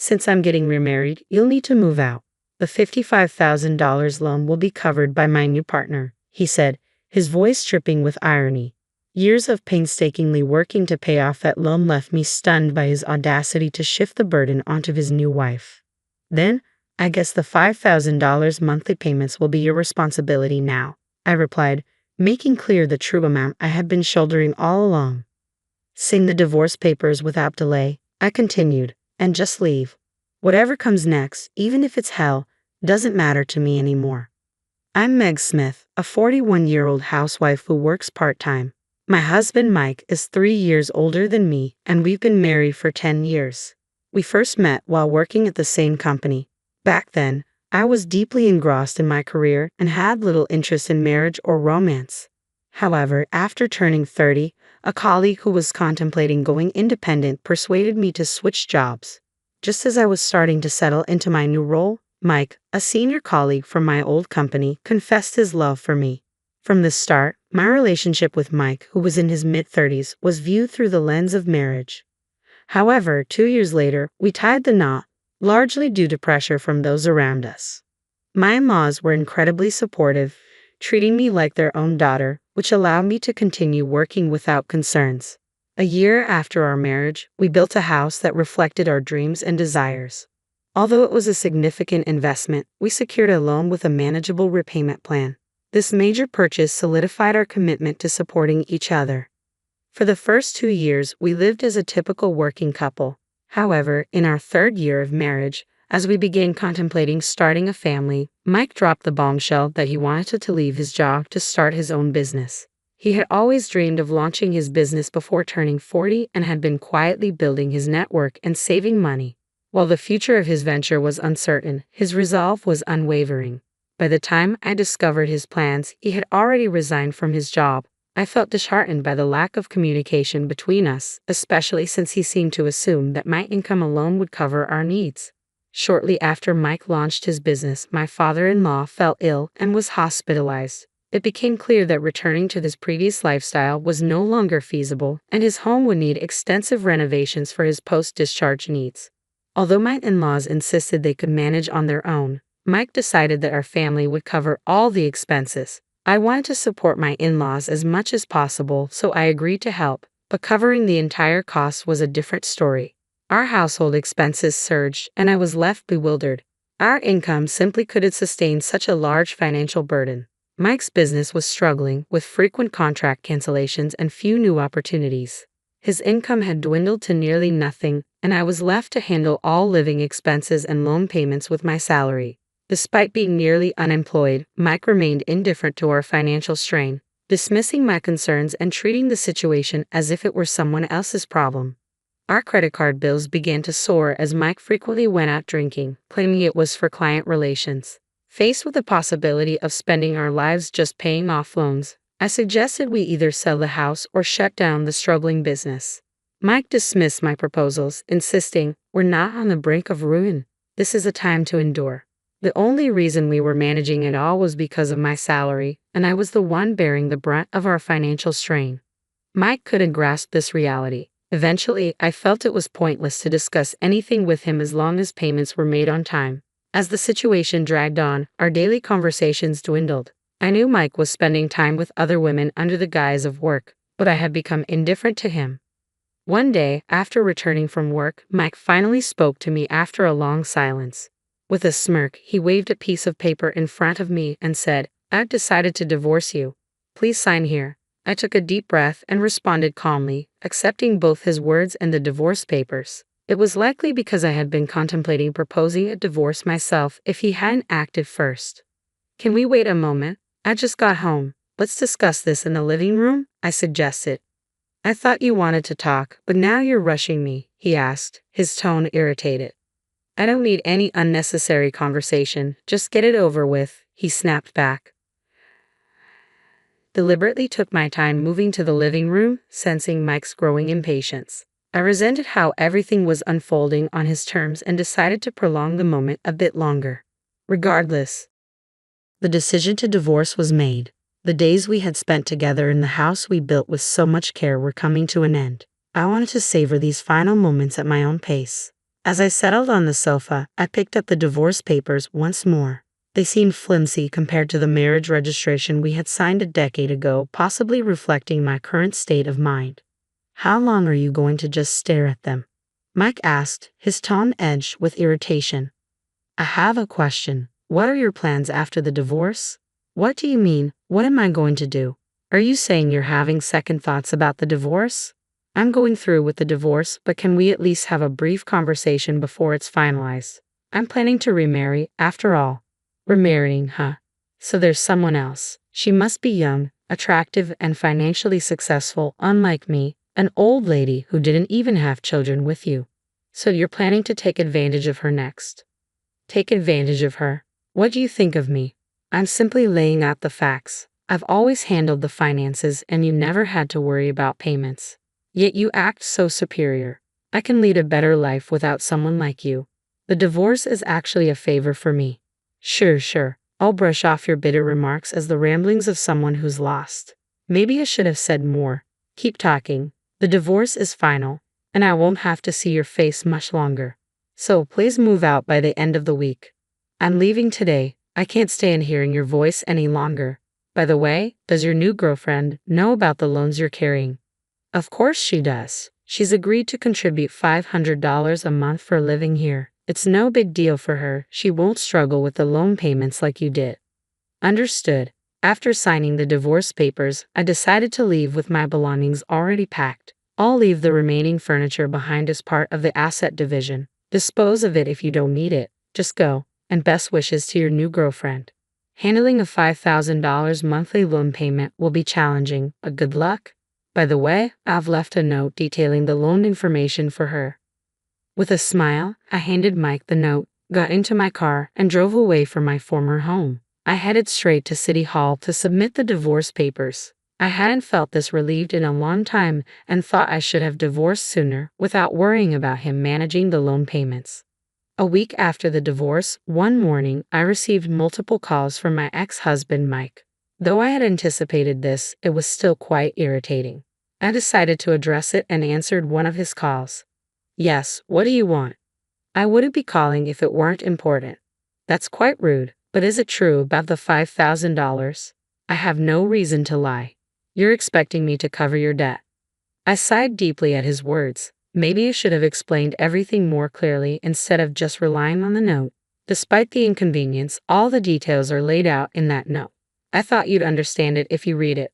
Since I'm getting remarried, you'll need to move out. The $55,000 loan will be covered by my new partner," he said, his voice dripping with irony. Years of painstakingly working to pay off that loan left me stunned by his audacity to shift the burden onto his new wife. "Then, I guess the $5,000 monthly payments will be your responsibility now," I replied, making clear the true amount I had been shouldering all along. "Sign the divorce papers without delay," I continued, "and just leave. Whatever comes next, even if it's hell, doesn't matter to me anymore." I'm Meg Smith, a 41-year-old housewife who works part-time. My husband Mike is 3 years older than me, and we've been married for 10 years. We first met while working at the same company. Back then, I was deeply engrossed in my career and had little interest in marriage or romance. However, after turning 30, a colleague who was contemplating going independent persuaded me to switch jobs. Just as I was starting to settle into my new role, Mike, a senior colleague from my old company, confessed his love for me. From the start, my relationship with Mike, who was in his mid-30s, was viewed through the lens of marriage. However, 2 years later, we tied the knot, largely due to pressure from those around us. My in-laws were incredibly supportive, treating me like their own daughter, which allowed me to continue working without concerns. A year after our marriage, we built a house that reflected our dreams and desires. Although it was a significant investment, we secured a loan with a manageable repayment plan. This major purchase solidified our commitment to supporting each other. For the first 2 years, we lived as a typical working couple. However, in our 3rd year of marriage, as we began contemplating starting a family, Mike dropped the bombshell that he wanted to leave his job to start his own business. He had always dreamed of launching his business before turning 40 and had been quietly building his network and saving money. While the future of his venture was uncertain, his resolve was unwavering. By the time I discovered his plans, he had already resigned from his job. I felt disheartened by the lack of communication between us, especially since he seemed to assume that my income alone would cover our needs. Shortly after Mike launched his business, my father-in-law fell ill and was hospitalized. It became clear that returning to his previous lifestyle was no longer feasible, and his home would need extensive renovations for his post-discharge needs. Although my in-laws insisted they could manage on their own, Mike decided that our family would cover all the expenses. I wanted to support my in-laws as much as possible, so I agreed to help, but covering the entire cost was a different story. Our household expenses surged, and I was left bewildered. Our income simply couldn't sustain such a large financial burden. Mike's business was struggling, with frequent contract cancellations and few new opportunities. His income had dwindled to nearly nothing, and I was left to handle all living expenses and loan payments with my salary. Despite being nearly unemployed, Mike remained indifferent to our financial strain, dismissing my concerns and treating the situation as if it were someone else's problem. Our credit card bills began to soar as Mike frequently went out drinking, claiming it was for client relations. Faced with the possibility of spending our lives just paying off loans, I suggested we either sell the house or shut down the struggling business. Mike dismissed my proposals, insisting, "We're not on the brink of ruin. This is a time to endure." The only reason we were managing it all was because of my salary, and I was the one bearing the brunt of our financial strain. Mike couldn't grasp this reality. Eventually, I felt it was pointless to discuss anything with him as long as payments were made on time. As the situation dragged on, our daily conversations dwindled. I knew Mike was spending time with other women under the guise of work, but I had become indifferent to him. One day, after returning from work, Mike finally spoke to me after a long silence. With a smirk, he waved a piece of paper in front of me and said, "I've decided to divorce you. Please sign here." I took a deep breath and responded calmly, accepting both his words and the divorce papers. It was likely because I had been contemplating proposing a divorce myself if he hadn't acted first. "Can we wait a moment? I just got home. Let's discuss this in the living room," I suggested. "I thought you wanted to talk, but now you're rushing me," he asked, his tone irritated. "I don't need any unnecessary conversation, just get it over with," he snapped back. Deliberately took my time moving to the living room, sensing Mike's growing impatience. I resented how everything was unfolding on his terms and decided to prolong the moment a bit longer. Regardless, the decision to divorce was made. The days we had spent together in the house we built with so much care were coming to an end. I wanted to savor these final moments at my own pace. As I settled on the sofa, I picked up the divorce papers once more. They seemed flimsy compared to the marriage registration we had signed a decade ago, possibly reflecting my current state of mind. How long are you going to just stare at them? Mike asked, his tone edged with irritation. I have a question. What are your plans after the divorce? What do you mean? What am I going to do? Are you saying you're having second thoughts about the divorce? I'm going through with the divorce, but can we at least have a brief conversation before it's finalized? I'm planning to remarry, after all. Remarrying, huh? So there's someone else. She must be young, attractive, and financially successful, unlike me, an old lady who didn't even have children with you. So you're planning to take advantage of her next. Take advantage of her? What do you think of me? I'm simply laying out the facts. I've always handled the finances and you never had to worry about payments. Yet you act so superior. I can lead a better life without someone like you. The divorce is actually a favor for me. Sure. I'll brush off your bitter remarks as the ramblings of someone who's lost. Maybe I should have said more. Keep talking. The divorce is final, and I won't have to see your face much longer. So please move out by the end of the week. I'm leaving today. I can't stand hearing your voice any longer. By the way, does your new girlfriend know about the loans you're carrying? Of course she does. She's agreed to contribute $500 a month for living here. It's no big deal for her. She won't struggle with the loan payments like you did. Understood. After signing the divorce papers, I decided to leave with my belongings already packed. I'll leave the remaining furniture behind as part of the asset division. Dispose of it if you don't need it. Just go. And best wishes to your new girlfriend. Handling a $5,000 monthly loan payment will be challenging, but good luck. By the way, I've left a note detailing the loan information for her. With a smile, I handed Mike the note, got into my car, and drove away from my former home. I headed straight to City Hall to submit the divorce papers. I hadn't felt this relieved in a long time and thought I should have divorced sooner without worrying about him managing the loan payments. A week after the divorce, one morning, I received multiple calls from my ex-husband Mike. Though I had anticipated this, it was still quite irritating. I decided to address it and answered one of his calls. Yes, what do you want? I wouldn't be calling if it weren't important. That's quite rude, but is it true about the $5,000? I have no reason to lie. You're expecting me to cover your debt. I sighed deeply at his words. Maybe I should have explained everything more clearly instead of just relying on the note. Despite the inconvenience, all the details are laid out in that note. I thought you'd understand it if you read it.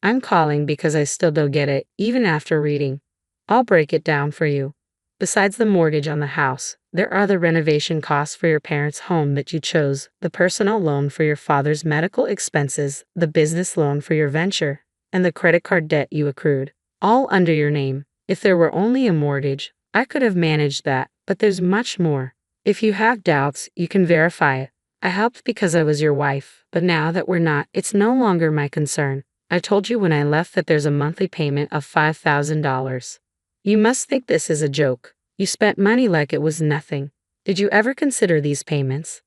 I'm calling because I still don't get it, even after reading. I'll break it down for you. Besides the mortgage on the house, there are the renovation costs for your parents' home that you chose, the personal loan for your father's medical expenses, the business loan for your venture, and the credit card debt you accrued, all under your name. If there were only a mortgage, I could have managed that, but there's much more. If you have doubts, you can verify it. I helped because I was your wife, but now that we're not, it's no longer my concern. I told you when I left that there's a monthly payment of $5,000. You must think this is a joke. You spent money like it was nothing. Did you ever consider these payments?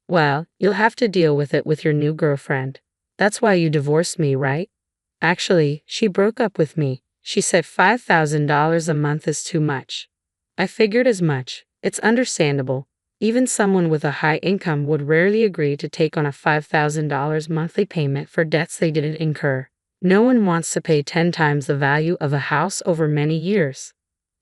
Well, you'll have to deal with it with your new girlfriend. That's why you divorced me, right? Actually, she broke up with me. She said $5,000 a month is too much. I figured as much. It's understandable. Even someone with a high income would rarely agree to take on a $5,000 monthly payment for debts they didn't incur. No one wants to pay 10 times the value of a house over many years.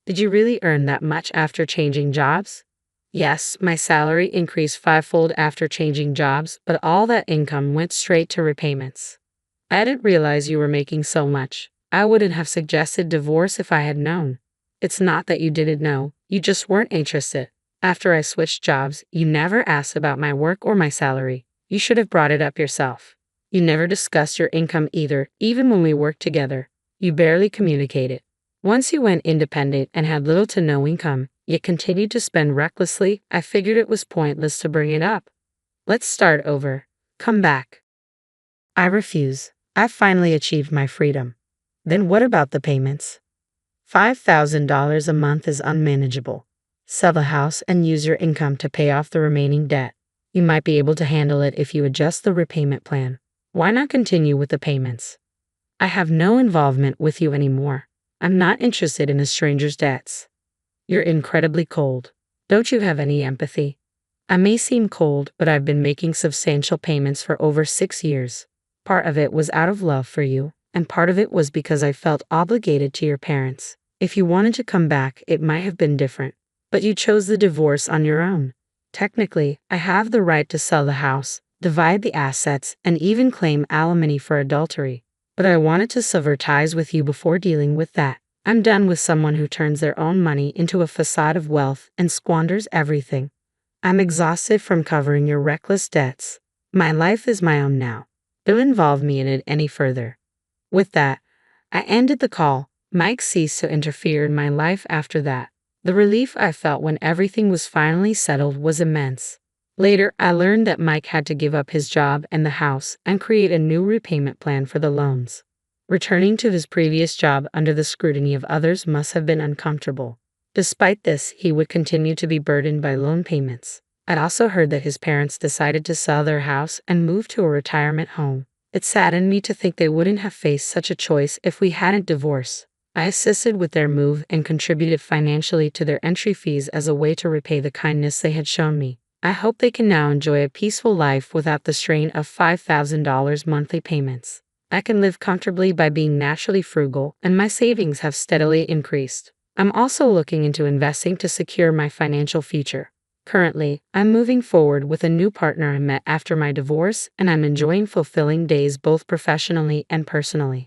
Did you really earn that much after changing jobs? Yes, my salary increased fivefold after changing jobs, but all that income went straight to repayments. I didn't realize you were making so much. I wouldn't have suggested divorce if I had known. It's not that you didn't know, you just weren't interested. After I switched jobs, you never asked about my work or my salary. You should have brought it up yourself. You never discussed your income either, even when we worked together. You barely communicated. Once you went independent and had little to no income, yet continued to spend recklessly, I figured it was pointless to bring it up. Let's start over. Come back. I refuse. I've finally achieved my freedom. Then what about the payments? $5,000 a month is unmanageable. Sell the house and use your income to pay off the remaining debt. You might be able to handle it if you adjust the repayment plan. Why not continue with the payments? I have no involvement with you anymore. I'm not interested in a stranger's debts. You're incredibly cold. Don't you have any empathy? I may seem cold, but I've been making substantial payments for over 6 years. Part of it was out of love for you, and part of it was because I felt obligated to your parents. If you wanted to come back, it might have been different. But you chose the divorce on your own. Technically, I have the right to sell the house, divide the assets, and even claim alimony for adultery. But I wanted to sever ties with you before dealing with that. I'm done with someone who turns their own money into a facade of wealth and squanders everything. I'm exhausted from covering your reckless debts. My life is my own now. Don't involve me in it any further. With that, I ended the call. Mike ceased to interfere in my life after that. The relief I felt when everything was finally settled was immense. Later, I learned that Mike had to give up his job and the house and create a new repayment plan for the loans. Returning to his previous job under the scrutiny of others must have been uncomfortable. Despite this, he would continue to be burdened by loan payments. I'd also heard that his parents decided to sell their house and move to a retirement home. It saddened me to think they wouldn't have faced such a choice if we hadn't divorced. I assisted with their move and contributed financially to their entry fees as a way to repay the kindness they had shown me. I hope they can now enjoy a peaceful life without the strain of $5,000 monthly payments. I can live comfortably by being naturally frugal, and my savings have steadily increased. I'm also looking into investing to secure my financial future. Currently, I'm moving forward with a new partner I met after my divorce, and I'm enjoying fulfilling days both professionally and personally.